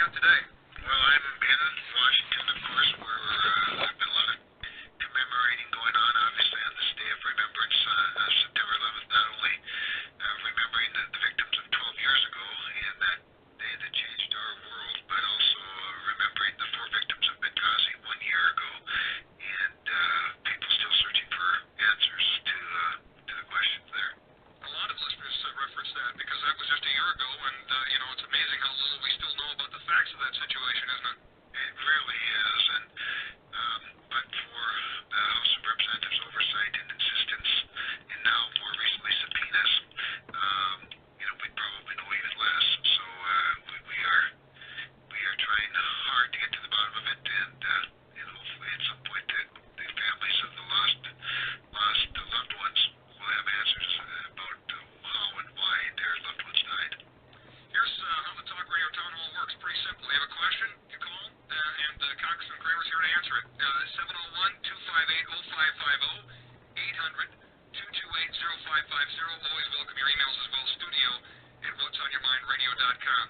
at today? Well, I'm in Washington, of course, where there's been a lot of commemorating going on, obviously, on this day of remembrance, September 11th, not only remembering the victims of 12 years ago and that day that changed our world, but also remembering the 4 victims of Benghazi 1 year ago, and people still searching for answers to the questions there. A lot of listeners reference that because that was just a year ago, and it's amazing how little we still know about the facts of that situation, isn't it? It really is, and but for the House of Representatives' oversight and insistence, and now more recently subpoenas, we'd probably know even less. So we are trying hard to get to the bottom of it, and hopefully at some point the families of the lost loved ones will have answers about how and why their loved ones died. Here's how the Talk Radio Town Hall works. Pretty simple. You have a question, you call, and Congressman Cramer's here to answer it. 701-258-0550, 800-228-0550. Always welcome your emails as well. Studio@whatsonyourmindradio.com.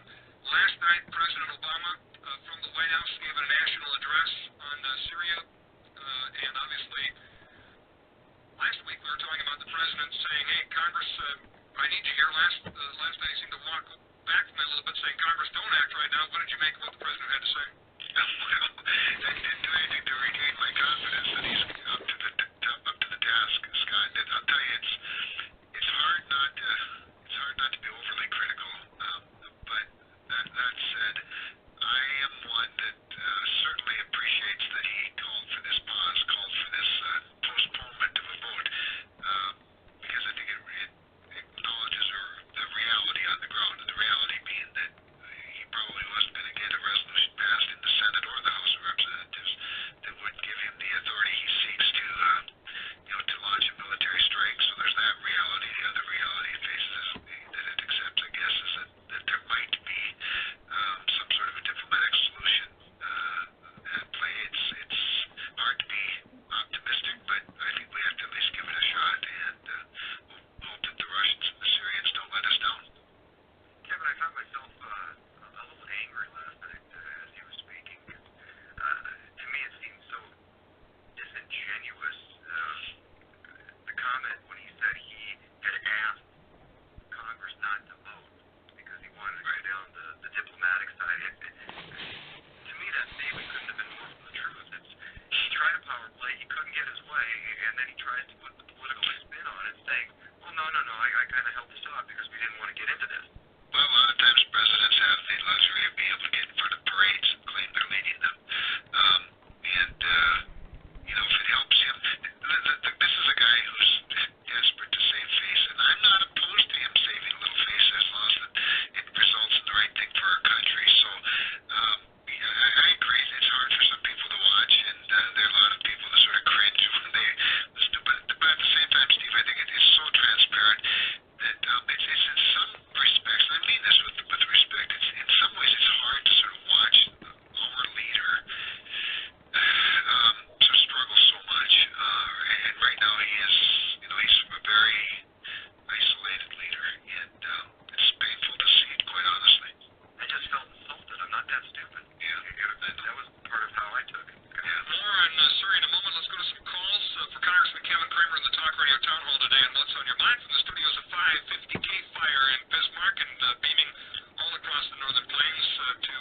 Last night, President Obama from the White House gave a national address on Syria, and obviously last week we were talking about the president saying, hey, Congress, I need you here. Last night he seemed to walk back from me a little bit saying, Congress, don't act right now. What did you make of what the president had to say? Well, that didn't do anything to regain my confidence that he's up to the task, Scott. And I'll tell you, it's hard not to be overly critical. But that said, I am one that certainly appreciates that he called for this pause, called for this postponement of a vote, because I think it acknowledges the reality on the ground, and the reality being that he probably wasn't going to get a resolution passed in the Senate or the House of Representatives that would give him the authority he seeks to launch a military strike. So there's that reality. The other reality it faces that it accepts, I guess, is that there might be some sort of a diplomatic solution at play. It's hard to be optimistic, but I think we have to at least give it a shot, and hope that the Russians and the Syrians don't let us down. Kevin, I found myself a little angry last night as he was speaking. To me, it seemed so disingenuous, the comment when he said he had asked Congress not to vote because he wanted to go down the diplomatic side. To me, that statement couldn't have been more from the truth. He tried a power play, he couldn't get his way, and then he tries to put the political spin on it, saying, well, no, I kind of held this off because we didn't want to get into this. Well, a lot of times presidents have the luxury of being able to get in front of parades and claim they're leading them. If it helps him, this is a guy who's desperate to save face, and I'm not opposed to him saving a little face as long as it results in the right thing for our country. So I agree. It's hard for some people to watch, and there are a lot of people that sort of cringe when they listen to it. But at the same time, Steve, I think it is so transparent that it's in some respects, and I mean this with respect, in some ways it's hard to sort of watch our leader sort of struggle so much. And right now he's a very isolated leader, and it's painful to see it, quite honestly. I just felt insulted. I'm not that stupid. Yeah. That was part of how I took it. Yeah. More on Syria in a moment. Let's go to some calls for Congressman Kevin Cramer in the Talk Radio Town Hall today. And what's on your mind from the studios of 550 KFYR in Bismarck, and beaming all across the Northern Plains to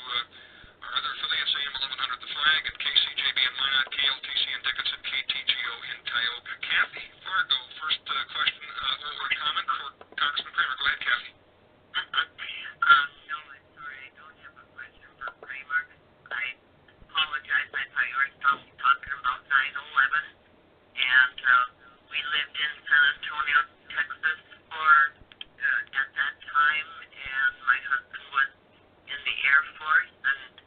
our other affiliates, AM 1100 The Flag, and KCJB in Minot, KLTC in Dickinson, KTGO in Tioga. Kathy, Fargo, first question or comment for Congressman Cramer. Go ahead, Kathy. No, I'm sorry, I don't have a question for Cramer. I apologize, I thought you were talking about 9/11, and we lived in San Antonio, Texas at that time, and my husband was in the Air Force, and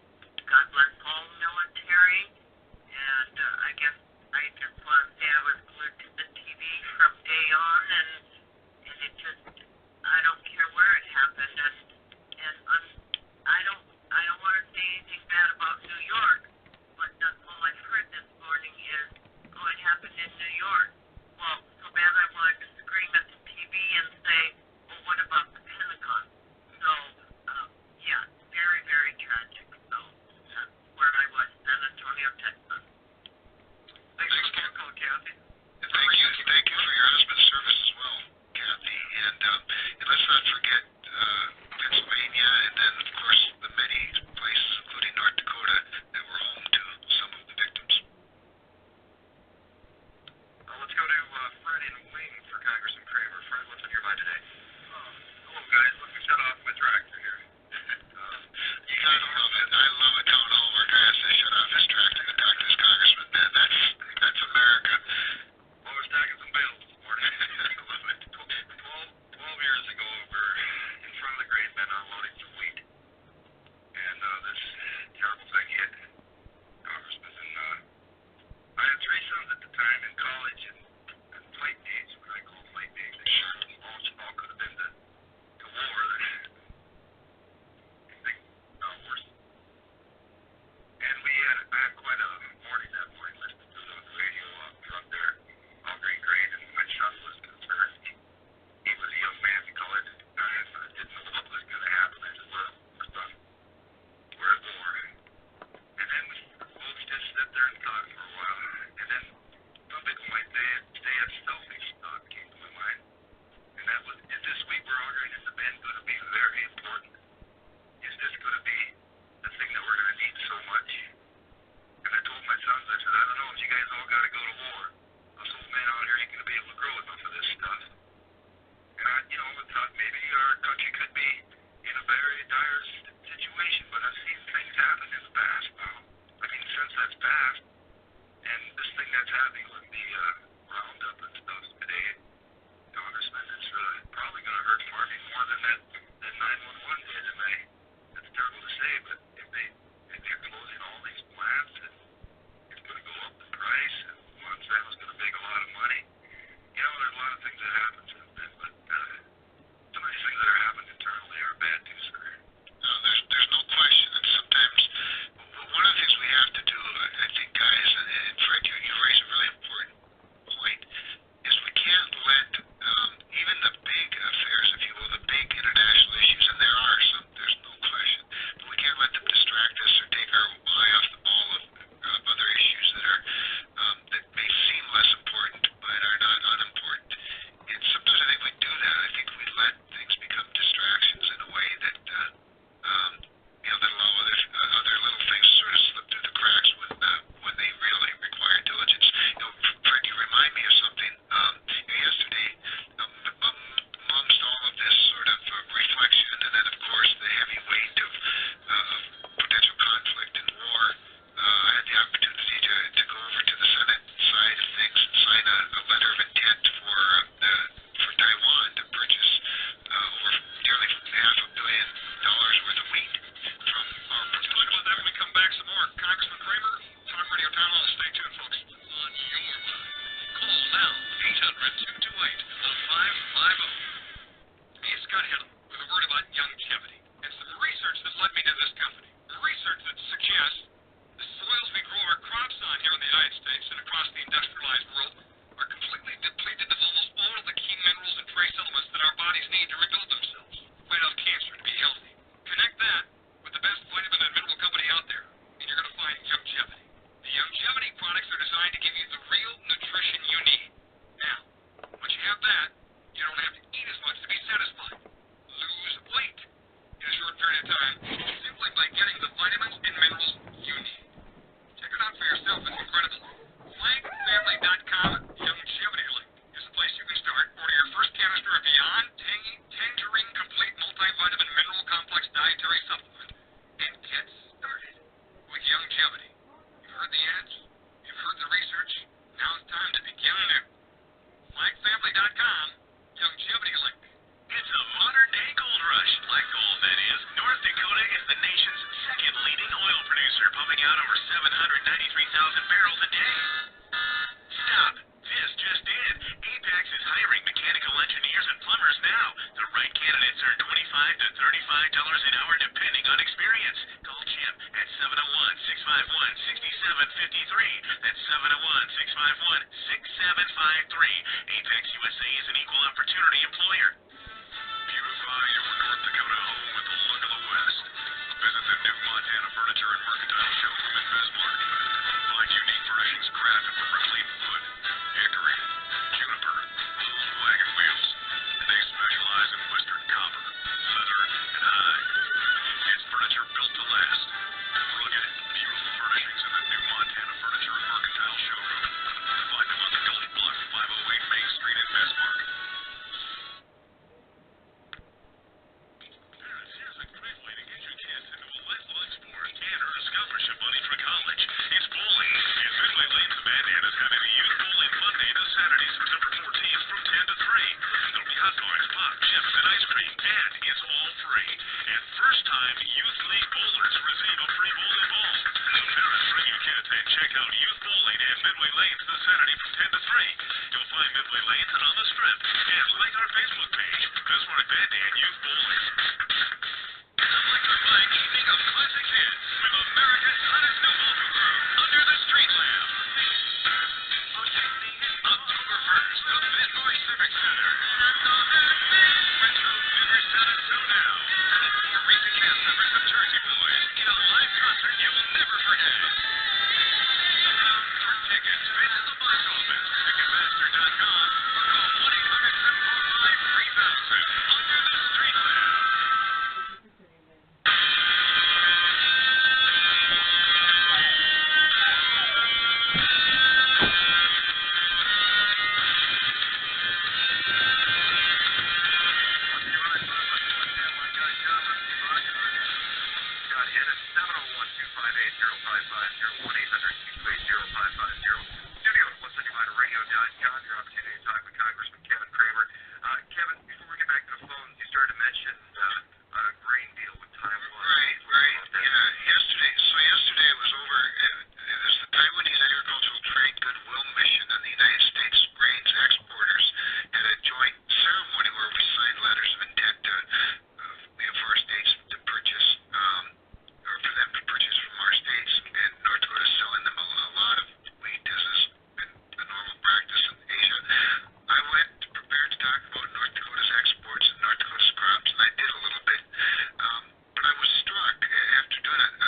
God bless all military, and I guess I just want to say I was glued to the TV from day on, and it just, I don't care where it happened, and I don't want to say anything bad about New York, but that's all I've heard this morning is, oh, it happened in New York. Well, so bad I wanted to scream at the TV and say, well, what about the Pentagon? So, yeah, very, very tragic. company. Research that suggests the soils we grow our crops on here in the United States and across the industrialized world are completely depleted of almost all of the key minerals and trace elements that our bodies need to rebuild themselves, fight off cancer, to be healthy. Connect that with the best vitamin and mineral company out there, and you're going to find Longevity. The Longevity products are designed to give you the real nutrition you need. Now, once you have that, you don't have to eat as much to be satisfied. Lose weight in a short period of time simply by getting the vitamins and minerals you need. Check it out for yourself. It's incredible. FlankFamily.com Longevity Link is the place you can start. Order your first canister of Beyond Tangerine Complete Multivitamin Mineral Complex Dietary Supplement and get started with Longevity. You've heard the ads. You've heard the research. Now it's time to begin new. FlankFamily.com Longevity Link. It's a modern-day gold rush. Like gold, that is. North Dakota is the nation's second leading oil producer, pumping out over 793,000 barrels a day. Stop. This just in. Apex is hiring mechanical engineers and plumbers now. The right candidates earn $25 to $35 an hour depending on experience. Call Chip at 701-651-6753. That's 701-651-6753. Apex USA is an equal opportunity employer. Beautify your North Dakota home with the look of the West. Visit the new Montana Furniture and Mercantile Showroom in Bismarck. Find unique furnishings crafted from reclaimed wood, hickory, juniper, old wagon wheels, and they specialize in Western copper, leather, and hide. It's furniture built to last. Rugged, beautiful furnishings in the new Montana Furniture and Mercantile Showroom. Find them on the Gulf Bluff 508 Main Street in Bismarck. Here's a great way to get your kids into a lifelong sport and earn a scholarship money for college. It's bowling. And Midway Lane's Bandit is having a youth bowling Monday to Saturday, September 14th from 10 to 3. There'll be hot dogs, pop, chips, and ice cream, and it's all free. And first-time Youth League bowlers receive a free bowling ball. So parents, bring your kids and check out Youth Bowling at Midway Lanes this Saturday from 10 to 3. You'll find Midway Lanes on the Strip. And like our Facebook page, Bismarck Bandit Youth Bowling. Electrifying evening of classic hits with America's hottest new vocal group, Under the Street Lamp. October 1st, the Midway Civic Center. Retro Dinner Status So Now. For recent cast members of Jersey Boys in a live concert you'll never forget. For tickets, visit the box office, Ticketmaster.com, or call 1-800-745-3000. Under the Street Lamp. Hennen, 701-258-0550, 1-800-228-0550. Studio at whatsunyoumightradio.com. Your opportunity to talk with Congressman Kevin Cramer. Kevin, before we get back to the phones, you started to mention a grain deal with Taiwan. Right. Yeah, yesterday it was over. It was the Taiwanese Agricultural Trade Goodwill Mission and the United States grains exporters had a joint ceremony where we signed letters of intent for our states to purchase, or for them to purchase from our states, and North Dakota is selling them a lot of wheat, as has been a normal practice in Asia. I went prepared to talk about North Dakota's exports and North Dakota's crops, and I did a little bit, but I was struck after doing it.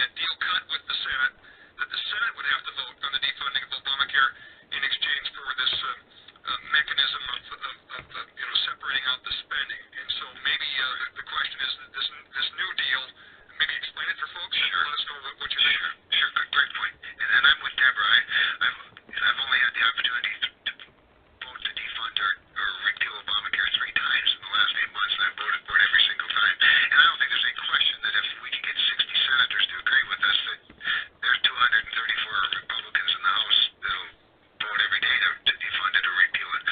that deal cut with the Senate, that the Senate would have to vote on the defunding of Obamacare in exchange for this mechanism of separating out the spending. And so maybe the question is that this new deal, maybe explain it for folks. Sure. Let us know what you think. Sure. Great point. And I'm with Deborah. I've only had the opportunity to vote to defund or repeal Obamacare 3 times in the last 8 months, and I voted for it every single time. And I don't think there's any question that if we could get 60 senators to agree with us, that there's 234 Republicans in the House that'll vote every day to defund it or repeal it.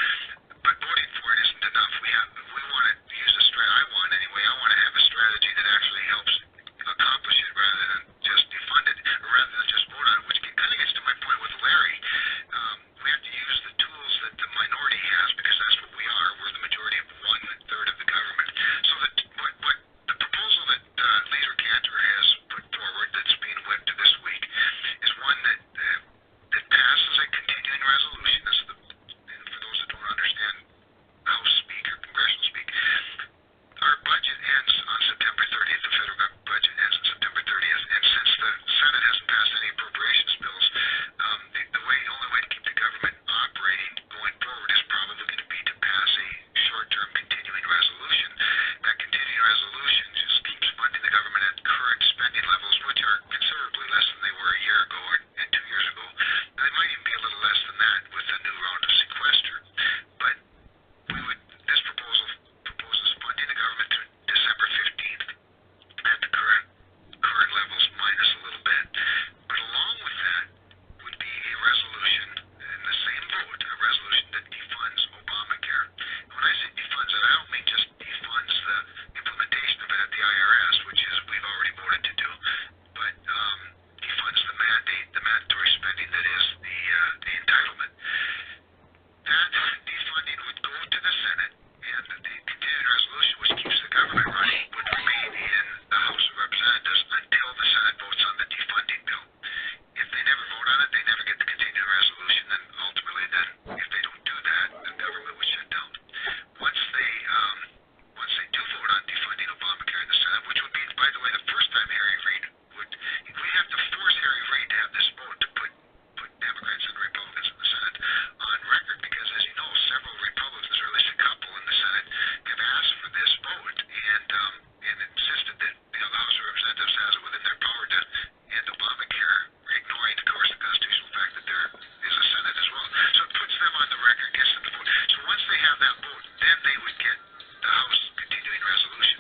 But voting for it isn't enough. We want to use a strategy. I want to have a strategy that actually helps accomplish it rather than just defund it, or rather than just vote on it, which kind of gets to my point with Larry. We have to use the tools that the minority has, because that's what we are. We're the majority of 1/3 of the government. So what the proposal that Leader Cantor has put forward that's being whipped this week is one that passes a continuing resolution. And for those that don't understand House speak or congressional speak, our budget ends on September 30th. The federal budget ends on September 30th. And since the Senate hasn't passed any appropriations bills, the only way to keep the government operating going forward is probably going to be to pass a short-term continuing resolution. That continuing resolution just keeps funding the government at current spending levels, which are considerably less than they were a year ago and 2 years ago. And they might even be a little less than that with the new round of sequester. But this proposal proposes funding the government through December 15th at the current levels minus a little bit. But along with that would be a resolution in the same vote, a resolution that defunds Obamacare. And when I say defunds it, I don't mean just defunds the implementation of it at the IRS, which is we've already voted to do, but defunds the mandatory spending that is the entitlement. That defunding would go to the Senate, and the continuing resolution, which keeps the government running, would remain in the House of Representatives until the Senate votes on the defunding bill. If they never vote on it, they never get the continuing resolution, and ultimately then, if they don't do that, the government would shut down. Once they do vote on defunding Obamacare in the Senate, which would be, by the way, the first time Harry Reid we have to force Harry Reid to have this vote to put Democrats and Republicans in the Senate on record, because as you know, several Republicans, or at least a couple in the Senate, have asked for this vote and insisted that the House of Representatives has it within their power to end Obamacare, ignoring, of course, the constitutional fact that there is a Senate as well. So it puts them on the record, gets them to vote. So once they have that vote, then they would get the House continuing resolution.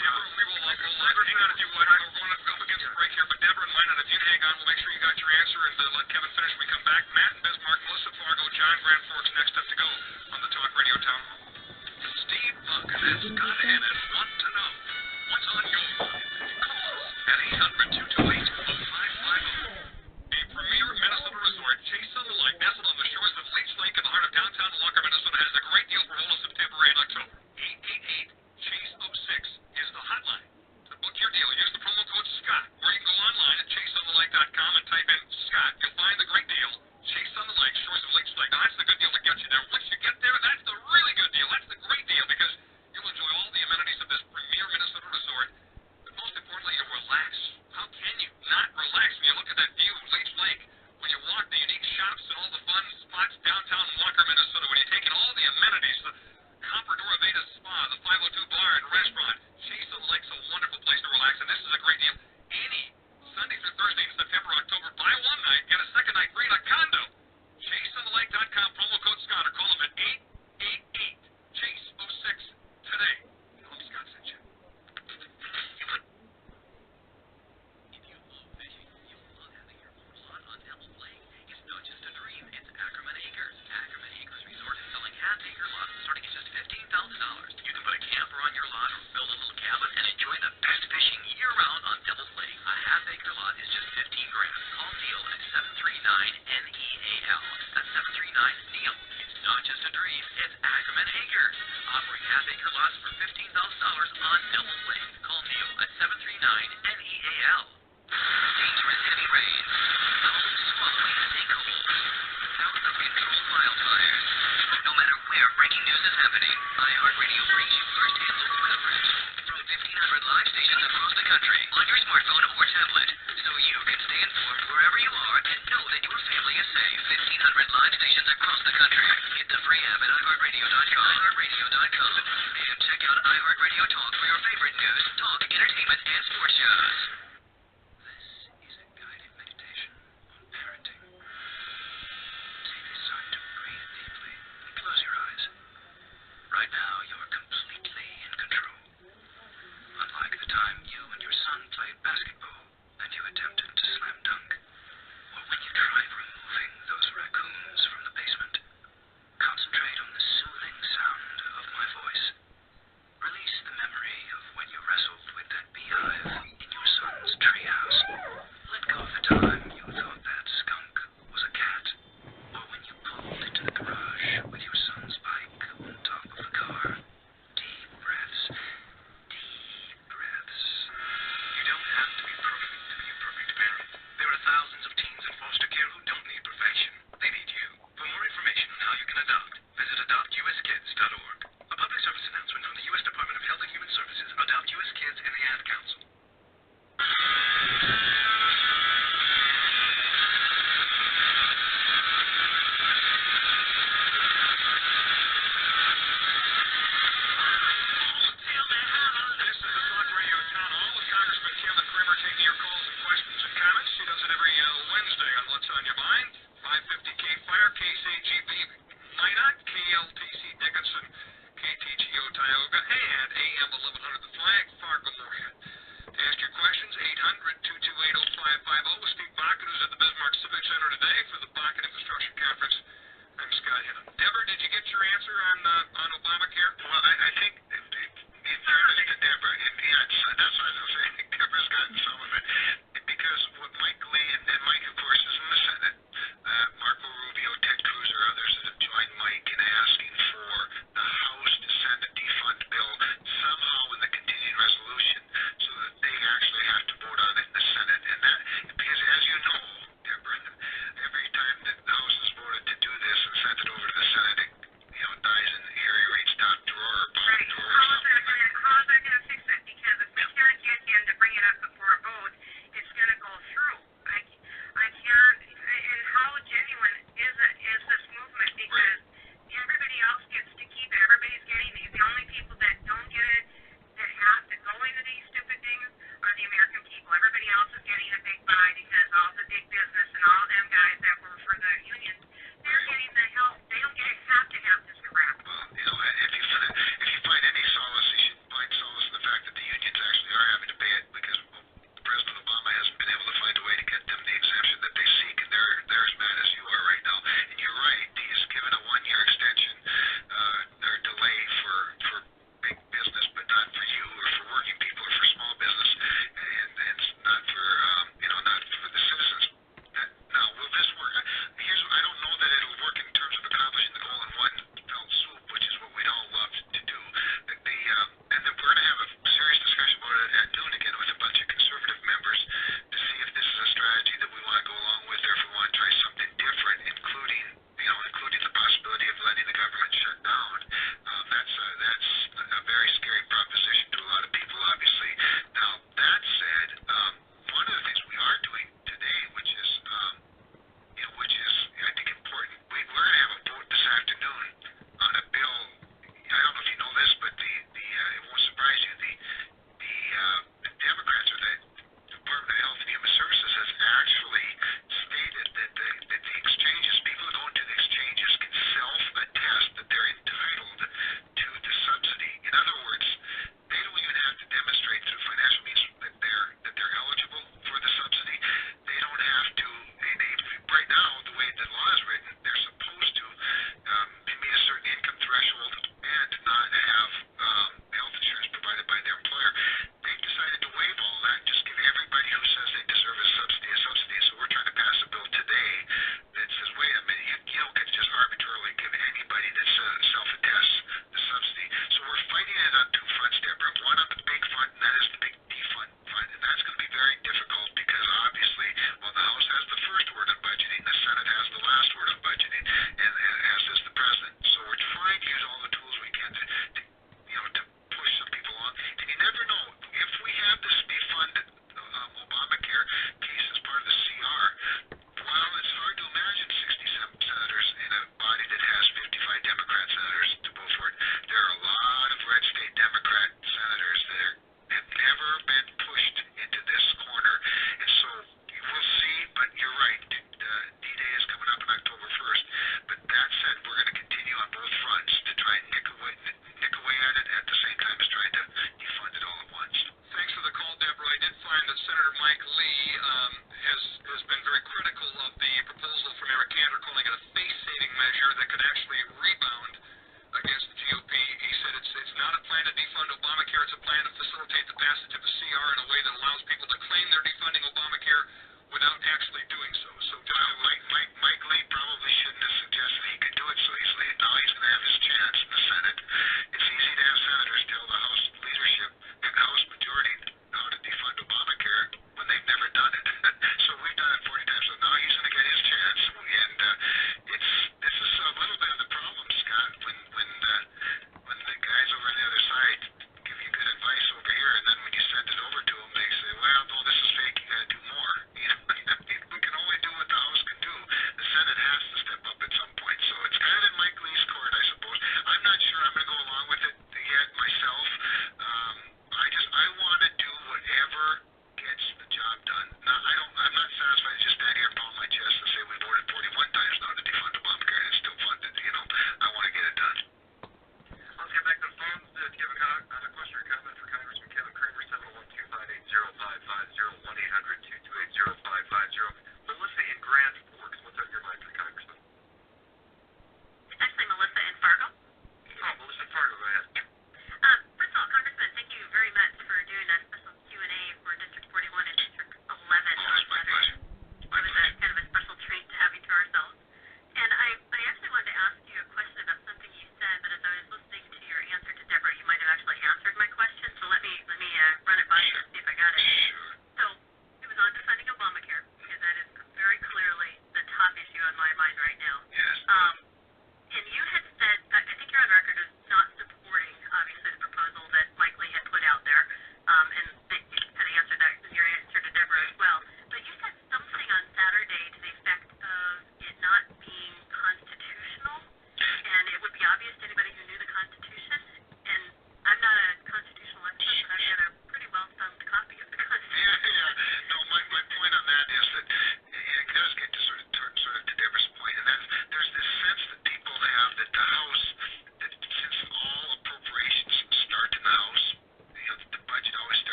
Deborah, we will hang on if you would. We're going up against a break here, but Deborah and Lynn, if you hang on, we'll make sure you got your answer and let Kevin finish when we come back. Matt and Bismarck, Melissa Fargo, John Grand Forks next up to go on the Talk Radio Town Hall. Steve Buck and Scott Hennen want to know what's on your mind. Call at 800-228-0550. The premier Minnesota resort, Chase on the Lake, nestled on the shores of Leech Lake in the heart of downtown Walker, Minnesota, has a great deal for all of September and October. 888-CHASE-06 is the hotline. To book your deal, use the promo code SCOTT, or you can go online at chaseonthelake.com and type in Scott. You'll find the great deal. Chase on the Lake, shores of Leech Lake. Now, that's the good deal to get you there. Once you get there, that's the really good deal. That's the great deal, because you'll enjoy all the amenities of this premier Minnesota resort. But most importantly, you'll relax. How can you not relax when you look at that view of Leech Lake? When you walk the unique shops and all the fun spots downtown Walker, Minnesota, when you take in all the amenities, the Comprador Veda Spa, the 502 Bar and Restaurant. Chase on the Lake's a wonderful place to relax, and this is a great deal. Any Sunday through Thursday in September, October, buy one night, get a second night free in a condo. ChaseOnTheLake.com, promo code Scott, or call them at 888-CHASE-06 today. Tell them Scott sent you. If you love fishing, you'll love having your own lot on Devil's Lake. It's not just a dream, it's Ackerman Acres. Ackerman Acres Resort is selling half-acre lots starting at just $15,000. You can put a camper on your lot or build a little cabin and enjoy the best fishing year-round on Devil's Lake. A half-acre lot is just $15,000. Call Neil at 739-NEAL. That's 739-NEAL. It's not just a dream, it's Ackerman Acres. Offering half-acre lots for $15,000 on Devil's Lake. Call Neil at 739-NEAL. Dangerous heavy rains. Foul swallowing sinkholes. Out-of-control wildfires. No matter where breaking news is happening, iHeartRadio brings you first-hand local coverage from 1,500 live stations across the country on your smartphone or tablet. So informed wherever you are and know that your family is safe. 1,500 live stations across the country. Get the free app at iHeartRadio.com. iHeartRadio.com. And check out iHeartRadio Talk for your favorite news, talk, entertainment, and sports shows. This is a guided meditation on parenting. Take this time to breathe deeply and close your eyes. Right now, you're completely in control. Unlike the time you and your son played basketball and you attempted to slam dunk, or when you tried removing those raccoons from the basement, concentrate on the soothing sound of my voice. Release the memory of when you wrestled with that beehive in your son's treehouse. Let go of the time you thought that skunk was a cat, or when you pulled into the garage with your son's bike on top of the car. Senator Mike Lee has been very critical of the proposal from Eric Cantor, calling it a face-saving measure that could actually rebound against the GOP. He said it's not a plan to defund Obamacare, it's a plan to facilitate the passage of a CR in a way that allows people to claim they're defunding Obamacare without actually doing so. So Mike Lee probably shouldn't have suggested he could do it so easily. Now he's going to have his chance in the Senate. It's easy to have senators tell the House leadership and the House majority how to defund Obamacare when they've never done it. So we've done it 40 times. So now he's going to get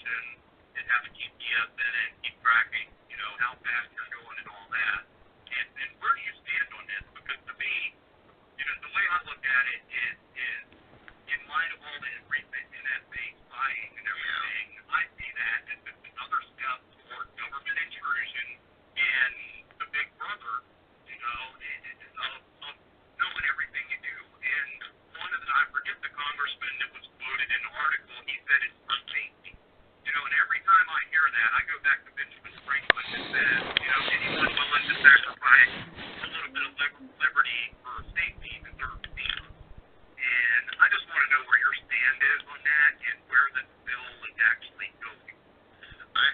and have a GPS in it, keep tracking, how fast you're going and all that. And where do you stand on this? Because to me, the way I look at it is in light of all the recent NSA spying and everything, I see that as just another step toward government intrusion and the big brother, of knowing everything you do. And I forget the congressman that was quoted in the article, he said it's for safety. And every time I hear that, I go back to Benjamin Franklin that says, anyone willing to sacrifice a little bit of liberty for safety deserves peace. And I just want to know where your stand is on that and where this bill is actually going. I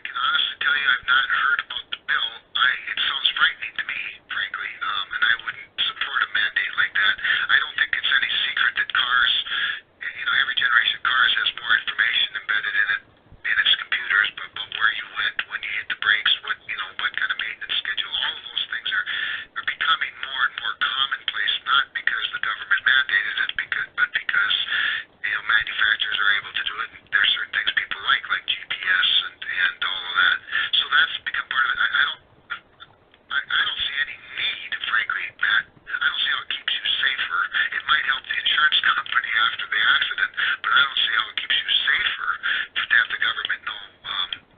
can honestly tell you I've not heard about the bill. It sounds frightening to me, frankly, and I wouldn't support a mandate like that. I don't think it's any secret that cars, every generation of cars has more information embedded in it, in its computers, but where you went, when you hit the brakes, what kind of maintenance schedule, all of those things are becoming more and more commonplace, not because the government mandated it, but because manufacturers are able to do it. And there's certain things people like GPS and all of that. So that's become part of it. I don't see any need, frankly, Matt. I don't see how it keeps you safer. It might help the insurance company after the accident, but I don't see how it keeps you safer to have the government know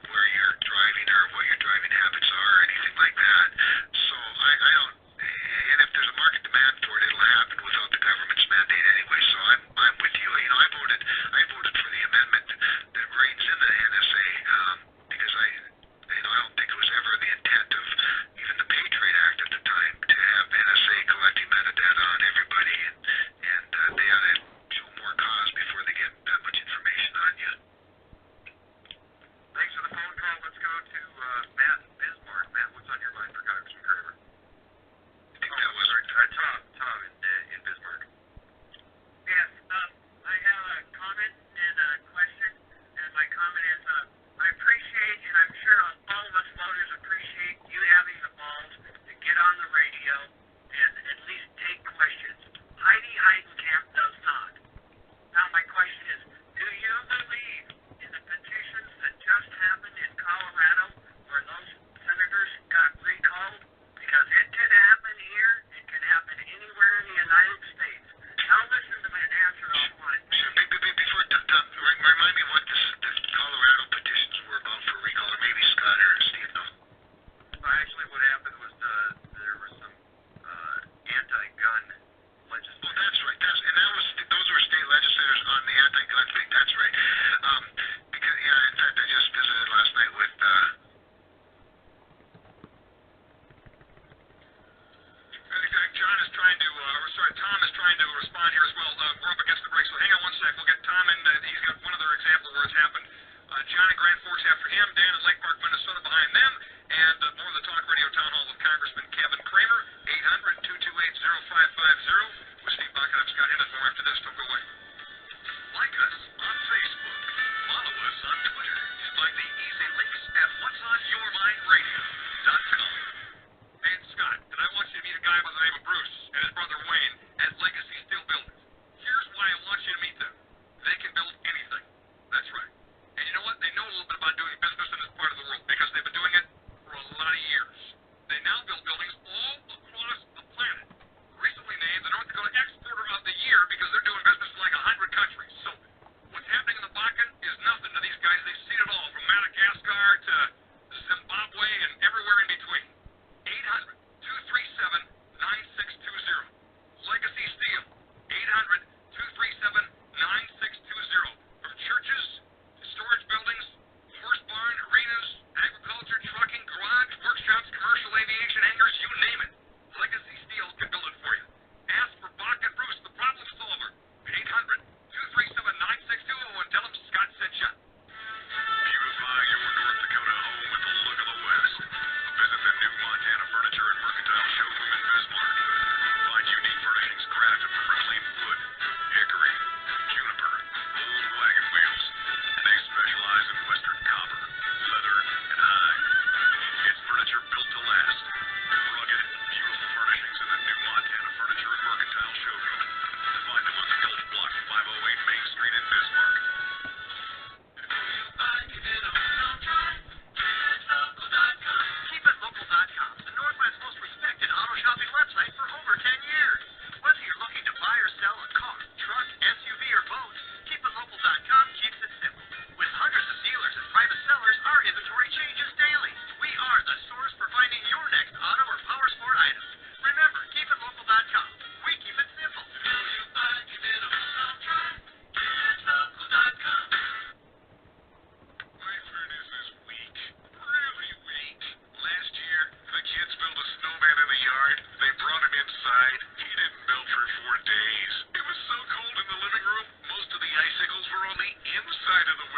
where you're driving or what your driving habits are or anything like that. So I don't. And if there's a market demand for it, it'll happen without the government's mandate anyway. So I'm with you. I voted for the amendment that reins in the NSA because I don't think it was ever the intent of even the Patriot Act at the time to have NSA collecting metadata on everybody, and they ought to show more cause before they get that much information on you. Thanks for the phone call. Let's go to Matt in Bismarck. Matt, what's on your mind for Congressman Cramer? I think that was Tom in Bismarck. Yes, I have a comment and a question, and my comment is, I appreciate, and I'm sure all of us voters appreciate you having the balls to get on the radio and at least take questions. Heidi Heidenkamp does not. Now my question is, do you believe in the petitions that just happened in Colorado where those senators got recalled? Because it can happen here, it can happen anywhere in the United States. Now listen to my answer offline. Sure. Before Tom, remind me what the Colorado petitions were about for recall, or maybe Scott or Steve know. Actually, what happened was there was some anti-gun legislation. Oh, that's right. Those were state legislators on the anti-gun thing. That's right. Because in fact, I just visited last night with. Tom is trying to respond here as well. We're up against the break, so hang on one sec. We'll get Tom, and he's got one other example where it's happened. John in Grand Forks after him, Dan in Lake Park, Minnesota behind them, and more of the Talk Radio Town Hall with Congressman Kevin Cramer, 800-228-0550. With Steve Bach and I'm Scott Hennen. More after this. Don't go away. Like us on Facebook. Follow us on Twitter. Find the easy links at whatsonyourmindradio.com. Hey, it's Scott, and I want you to meet a guy by the name of Bruce and his brother Wayne at Legacy Steel Builders. Here's why I want you to meet them. They can build anything. That's right. And you know what? They know a little bit about doing business in this part of the world because they've been doing it for a lot of years. They now build buildings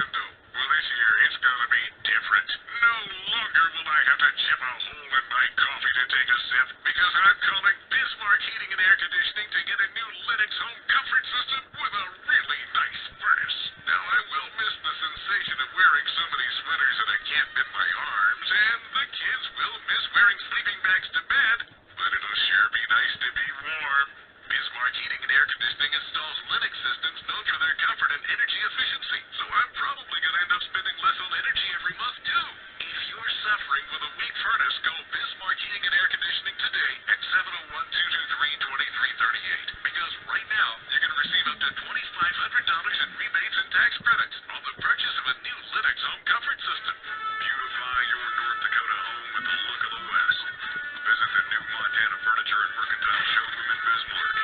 Jacinto. Well, this year it's gonna be different. No longer will I have to chip a hole in my coffee to take a sip, because I'm calling Bismarck Heating and Air Conditioning to get a new Lennox home comfort system with a really nice furnace. Now, I will miss the sensation of wearing so many sweaters that I can't bend my arms, and the kids will miss wearing sleeping bags to bed, but it'll sure be nice to be warm. Bismarck Heating and Air Conditioning installs Lennox systems known for their comfort and energy efficiency, so I'm probably going to end up spending less on energy every month, too. If you're suffering with a weak furnace, go Bismarck Heating and Air Conditioning today at 701-223-2338, because right now you're going to receive up to $2,500 in rebates and tax credits on the purchase of a new Lennox home comfort system. Beautify your North Dakota home with the look of the West. Visit the new Montana Furniture and Mercantile Showroom in Bismarck.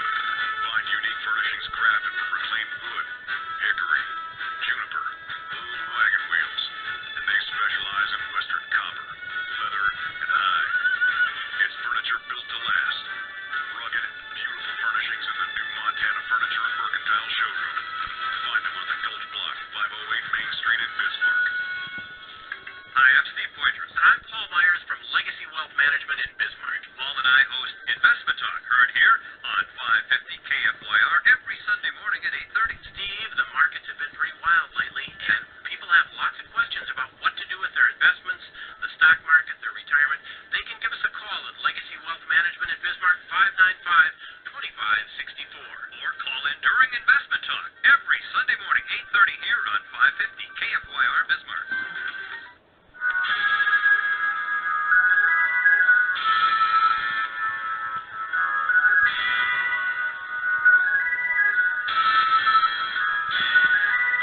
Find unique furnishings crafted from reclaimed wood, hickory, juniper, old wagon wheels, and they specialize in western copper, leather, and hide. It's furniture built to last. Rugged, beautiful furnishings in the new Montana Furniture and Mercantile Showroom. Find them on the Gulch Block, 508 Main Street in Bismarck. Hi, I'm Steve Poitras, and I'm Paul Myers from Legacy Wealth Management in Bismarck. Paul and I host Investment Talk, heard here on 550 KFYR every Sunday morning at 8:30. Steve, the markets have been pretty wild lately, and people have lots of questions about what to do with their investments, the stock market, their retirement. They can give us a call at Legacy Wealth Management in Bismarck, 595-2564. Or call in during Investment Talk every Sunday morning, 8:30 here on 550 KFYR Bismarck.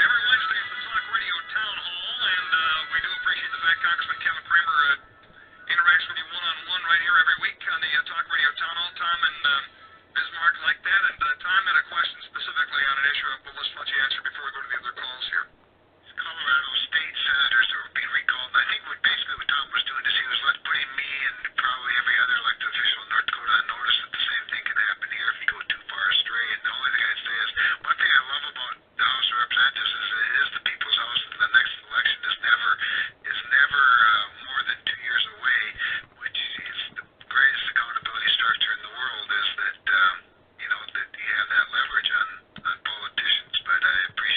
Every Wednesday at the Talk Radio Town Hall, and we do appreciate the fact Congressman Kevin Cramer interacts with you one-on-one right here every week on the Talk Radio Town Hall. Tom in Bismarck like that, and Tom had a question specifically on an issue, but let's let you answer before we go to the other calls here. Colorado state senators who are being recalled. And I think what Tom was doing is he was putting me and probably every other elected official in North Dakota on notice that the same thing can happen here if you go too far astray. And the only thing I'd say is, one thing I love about the House of Representatives is it is the people's house, and the next election is never more than 2 years away, which is the greatest accountability structure in the world, is that that you have that leverage on politicians. But I appreciate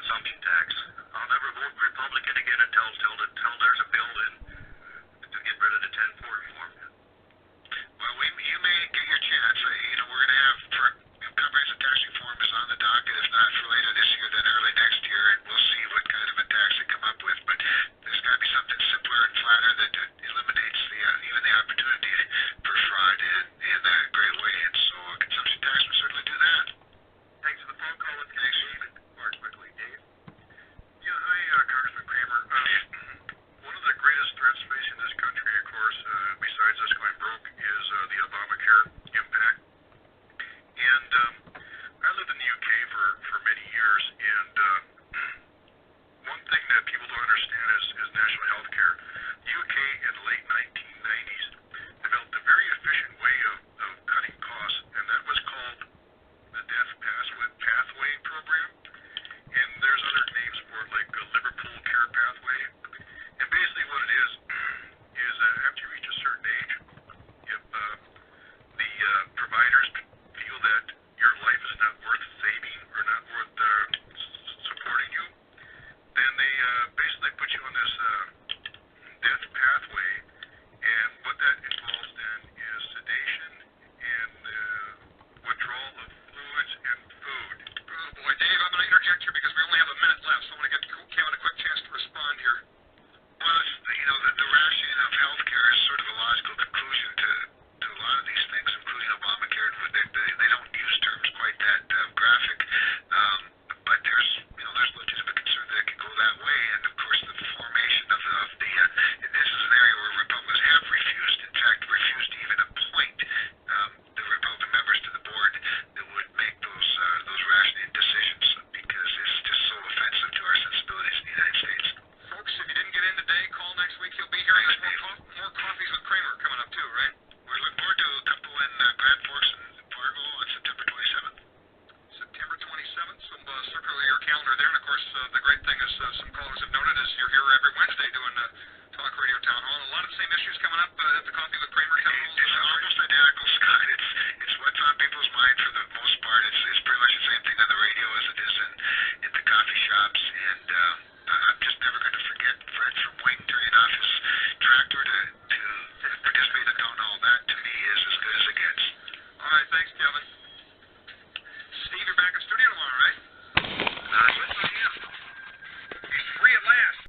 consumption tax. I'll never vote Republican again until there's a bill in to get rid of the 10-4 reform. Well, you may get your chance. We're going to have comprehensive tax reform is on the docket. If not for later this year, then early next year, and we'll see what kind of a tax they come up with. But there's got to be something simpler and flatter that eliminates even the opportunity for fraud in a great way. And so a consumption tax will certainly do that. Thanks for the phone call. Let's get David more quickly. Dave? Yeah, hi, Congressman Cramer. One of the greatest threats facing this country, of course, besides us going broke, is the Obamacare impact. And I lived in the UK for many years, and one thing that people don't understand is national health care. The UK in the late 1990s developed a very efficient way of cutting costs, and that was called the Death Pathway Program. And there's other names for it, like the Liverpool Care Pathway. And basically what it is after you reach a certain age, if the providers feel that your life is not worth saving or not worth supporting you, then they basically put you on this death pathway. And what that involves then is sedation and withdrawal of fluids and food. Oh boy, Dave, I'm going to interject here because we only have a minute left, so I want to get Kevin a quick chance to respond here. Well, the rationing of healthcare is sort of a logical conclusion to a lot of these things, including Obamacare. They don't use terms quite that graphic, but there's legitimate concern that it can go that way. And of course, the formation of the and this is an area where Republicans have refused to even appoint the Republican members to the board that would make those rationing decisions, because it's just so offensive to our sensibilities in the United States. Folks, if you didn't get in today, call next week. You'll be here. There's more coffees with Cramer coming up too, right? We're looking forward to a couple in Grand Forks and Fargo on September 27th. September 27th. So circle your calendar there. And of course, the great thing is some callers have noted is you're here every Wednesday doing Talk Radio Town Hall. A lot of the same issues coming up at the Coffee with Cramer Town Hall. It's almost identical, Scott. It's what's on people's mind for the most part. It's pretty much the same thing on the radio as it is in the coffee shops. And I'm just never going to forget Fred from Wayne turning off his tractor to participate in the town hall. That to me is as good as it gets. All right, thanks, Kevin.